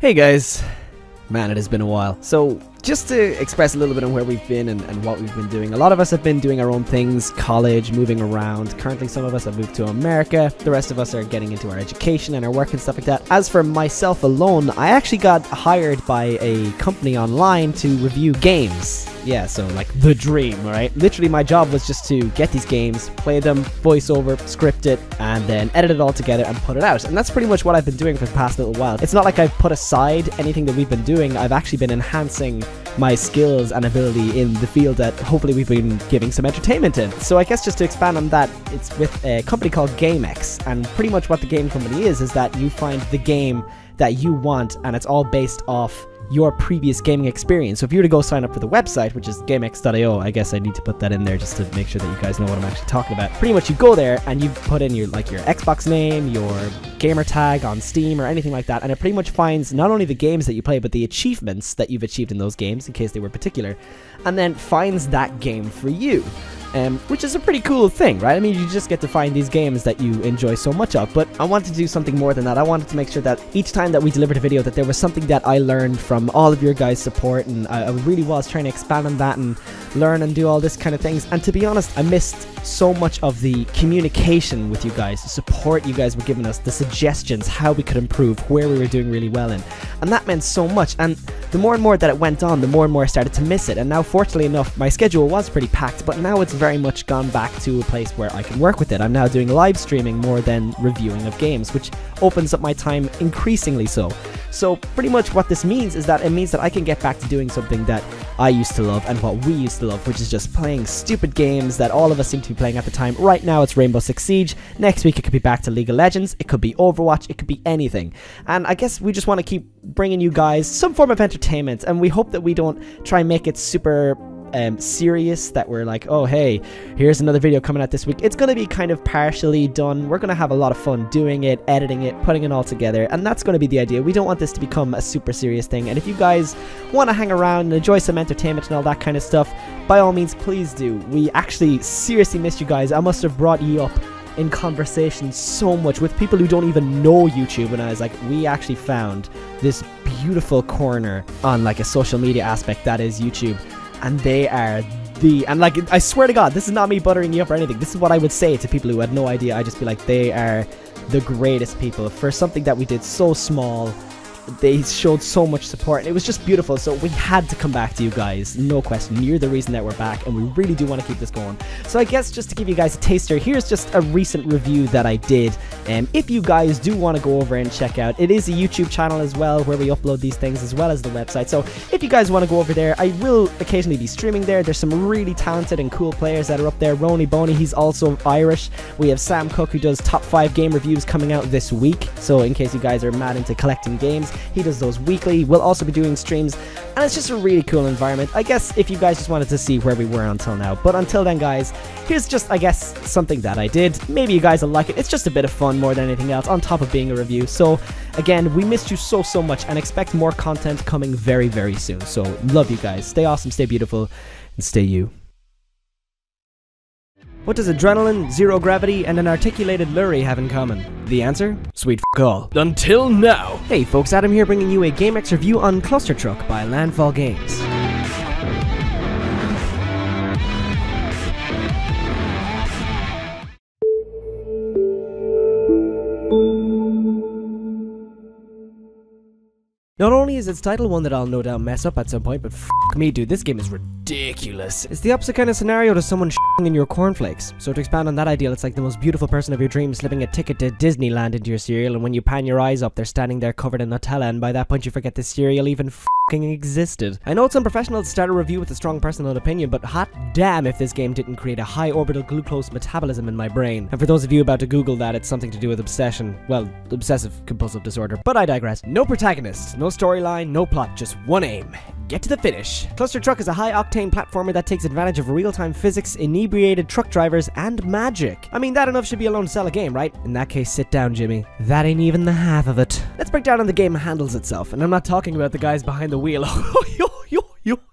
Hey guys, man, it has been a while. So, just to express a little bit on where we've been and what we've been doing. A lot of us have been doing our own things, college, moving around. Currently, some of us have moved to America. The rest of us are getting into our education and our work and stuff like that. As for myself alone, I actually got hired by a company online to review games. Yeah, so like the dream, right? Literally, my job was just to get these games, play them, voiceover, script it, and then edit it all together and put it out. And that's pretty much what I've been doing for the past little while. It's not like I've put aside anything that we've been doing. I've actually been enhancing my skills and ability in the field that hopefully we've been giving some entertainment in. So I guess just to expand on that, it's with a company called GameX, and pretty much what the game company is that you find the game that you want, and it's all based off your previous gaming experience. So if you were to go sign up for the website, which is gamex.io, I guess I need to put that in there just to make sure that you guys know what I'm actually talking about. Pretty much you go there and you put in your Xbox name, your gamer tag on Steam or anything like that, and it pretty much finds not only the games that you play, but the achievements that you've achieved in those games, in case they were particular, and then finds that game for you. Which is a pretty cool thing, right? I mean, you just get to find these games that you enjoy so much of, but I wanted to do something more than that. I wanted to make sure that each time that we delivered a video that there was something that I learned from all of your guys' support, and I really was trying to expand on that and learn and do all this kind of things. And to be honest, I missed so much of the communication with you guys, the support you guys were giving us, the suggestions, how we could improve, where we were doing really well in. And that meant so much, and the more and more that it went on, the more and more I started to miss it. And now, fortunately enough, my schedule was pretty packed, but now it's very much gone back to a place where I can work with it. I'm now doing live streaming more than reviewing of games, which opens up my time increasingly so. So pretty much what this means is that it means that I can get back to doing something that I used to love and what we used to love, which is just playing stupid games that all of us seem to be playing at the time. Right now it's Rainbow Six Siege. Next week it could be back to League of Legends. It could be Overwatch. It could be anything. And I guess we just want to keep bringing you guys some form of entertainment, and we hope that we don't try and make it super serious, that we're like, oh hey, here's another video coming out this week. It's gonna be kind of partially done. We're gonna have a lot of fun doing it, editing it, putting it all together, and that's gonna be the idea. We don't want this to become a super serious thing, and if you guys want to hang around and enjoy some entertainment and all that kind of stuff, by all means, please do. We actually seriously missed you guys. I must have brought you up in conversation so much with people who don't even know YouTube, and I was like, we actually found this beautiful corner on like a social media aspect that is YouTube, and they are and like, I swear to God, this is not me buttering you up or anything. This is what I would say to people who had no idea. I'd just be like, they are the greatest people for something that we did so small. They showed so much support, and it was just beautiful. So we had to come back to you guys, no question. You're the reason that we're back, and we really do want to keep this going. So I guess just to give you guys a taster, here's just a recent review that I did. If you guys do want to go over and check out, it is a YouTube channel as well where we upload these things, as well as the website. So if you guys want to go over there, I will occasionally be streaming there. There's some really talented and cool players that are up there. Rony Boney, he's also Irish. We have Sam Cook, who does top 5 game reviews coming out this week. So in case you guys are mad into collecting games, he does those weekly. We'll also be doing streams, and it's just a really cool environment. I guess if you guys just wanted to see where we were until now. But until then, guys, here's just, I guess, something that I did. Maybe you guys will like it. It's just a bit of fun more than anything else, on top of being a review. So again, we missed you so much, and expect more content coming very, very soon. So love you guys. Stay awesome, stay beautiful, and stay you. What does adrenaline, zero gravity, and an articulated lurry have in common? The answer? Sweet f*** all. Until now! Hey folks, Adam here, bringing you a GameX review on Cluster Truck by Landfall Games. Not only is its title one that I'll no doubt mess up at some point, but f*** me dude, this game is ridiculous. It's the opposite kind of scenario to someone ***ing in your cornflakes. So to expand on that ideal, it's like the most beautiful person of your dreams slipping a ticket to Disneyland into your cereal, and when you pan your eyes up, they're standing there covered in Nutella, and by that point you forget the cereal even f***ing existed. I know it's unprofessional to start a review with a strong personal opinion, but hot damn if this game didn't create a high orbital glucose metabolism in my brain. And for those of you about to Google that, it's something to do with obsession. Well, obsessive compulsive disorder. But I digress. No protagonist, no storyline, no plot, just one aim. Get to the finish. Cluster Truck is a high-octane platformer that takes advantage of real-time physics, inebriated truck drivers, and magic. I mean, that enough should be alone to sell a game, right? In that case, sit down, Jimmy. That ain't even the half of it. Let's break down how the game handles itself, and I'm not talking about the guys behind the wheel.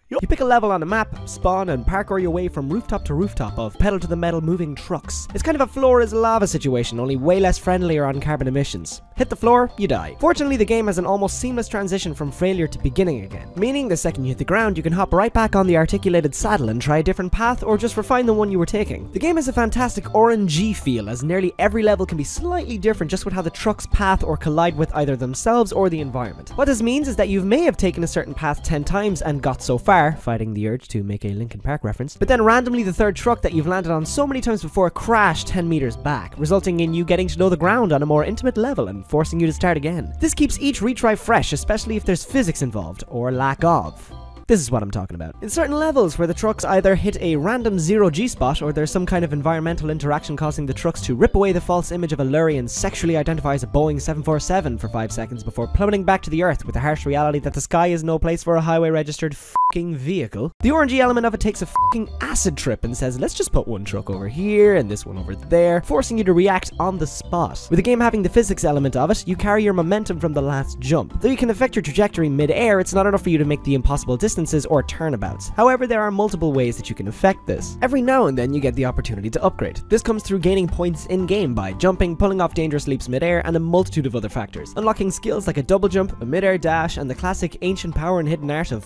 You pick a level on a map, spawn, and parkour your way from rooftop to rooftop of pedal-to-the-metal moving trucks. It's kind of a floor is lava situation, only way less friendlier on carbon emissions. Hit the floor, you die. Fortunately, the game has an almost seamless transition from failure to beginning again, meaning the second you hit the ground, you can hop right back on the articulated saddle and try a different path or just refine the one you were taking. The game has a fantastic RNG feel, as nearly every level can be slightly different just with how the trucks path or collide with either themselves or the environment. What this means is that you may have taken a certain path 10 times and got so far, fighting the urge to make a Linkin Park reference, but then randomly the third truck that you've landed on so many times before crashed 10 meters back, resulting in you getting to know the ground on a more intimate level and forcing you to start again. This keeps each retry fresh, especially if there's physics involved, or lack of. This is what I'm talking about. In certain levels where the trucks either hit a random zero-G spot or there's some kind of environmental interaction causing the trucks to rip away the false image of a lorry and sexually identifies a Boeing 747 for 5 seconds before plummeting back to the earth with the harsh reality that the sky is no place for a highway registered f***ing vehicle. The RNG element of it takes a f***ing acid trip and says, let's just put one truck over here and this one over there, forcing you to react on the spot. With the game having the physics element of it, you carry your momentum from the last jump. Though you can affect your trajectory mid-air, it's not enough for you to make the impossible distances or turnabouts. However, there are multiple ways that you can affect this. Every now and then you get the opportunity to upgrade. This comes through gaining points in-game by jumping, pulling off dangerous leaps mid-air, and a multitude of other factors. Unlocking skills like a double jump, a mid-air dash, and the classic ancient power and hidden art of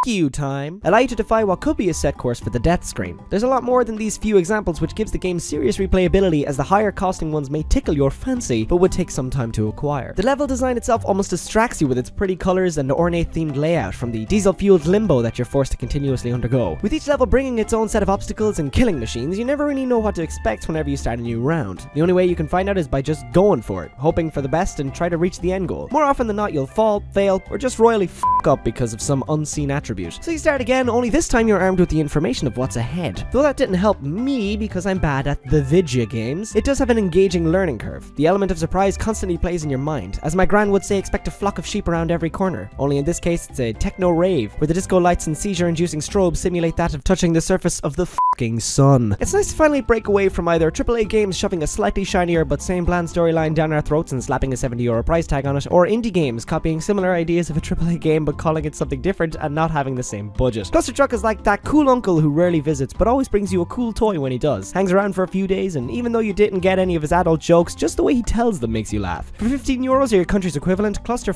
you time allow you to defy what could be a set course for the death screen. There's a lot more than these few examples, which gives the game serious replayability, as the higher costing ones may tickle your fancy but would take some time to acquire. The level design itself almost distracts you with its pretty colors and ornate themed layout from the diesel fueled limbo that you're forced to continuously undergo. With each level bringing its own set of obstacles and killing machines, you never really know what to expect whenever you start a new round. The only way you can find out is by just going for it, hoping for the best and try to reach the end goal. More often than not, you'll fall, fail, or just royally f*** up because of some unseen attribute. So you start again, only this time you're armed with the information of what's ahead. Though that didn't help me because I'm bad at the video games, it does have an engaging learning curve. The element of surprise constantly plays in your mind. As my gran would say, expect a flock of sheep around every corner. Only in this case, it's a techno rave, where the disco lights and seizure-inducing strobes simulate that of touching the surface of the f***ing sun. It's nice to finally break away from either AAA games shoving a slightly shinier but same bland storyline down our throats and slapping a €70 price tag on it, or indie games copying similar ideas of a AAA game but calling it something different and not having the same budget. Cluster Truck is like that cool uncle who rarely visits but always brings you a cool toy when he does. Hangs around for a few days, and even though you didn't get any of his adult jokes, just the way he tells them makes you laugh. For €15 or your country's equivalent, Cluster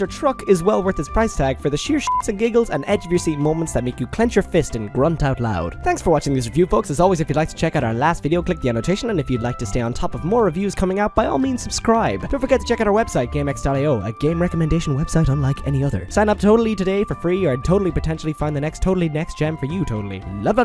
Truck is well worth its price tag for the sheer shits and giggles and edge of your seat moments that make you clench your fist and grunt out loud. Thanks for watching this review, folks. As always, if you'd like to check out our last video, click the annotation, and if you'd like to stay on top of more reviews coming out, by all means subscribe. Don't forget to check out our website, GameX.io, a game recommendation website unlike any other. Sign up totally today for free, or totally potentially find the next gem for you totally. Love.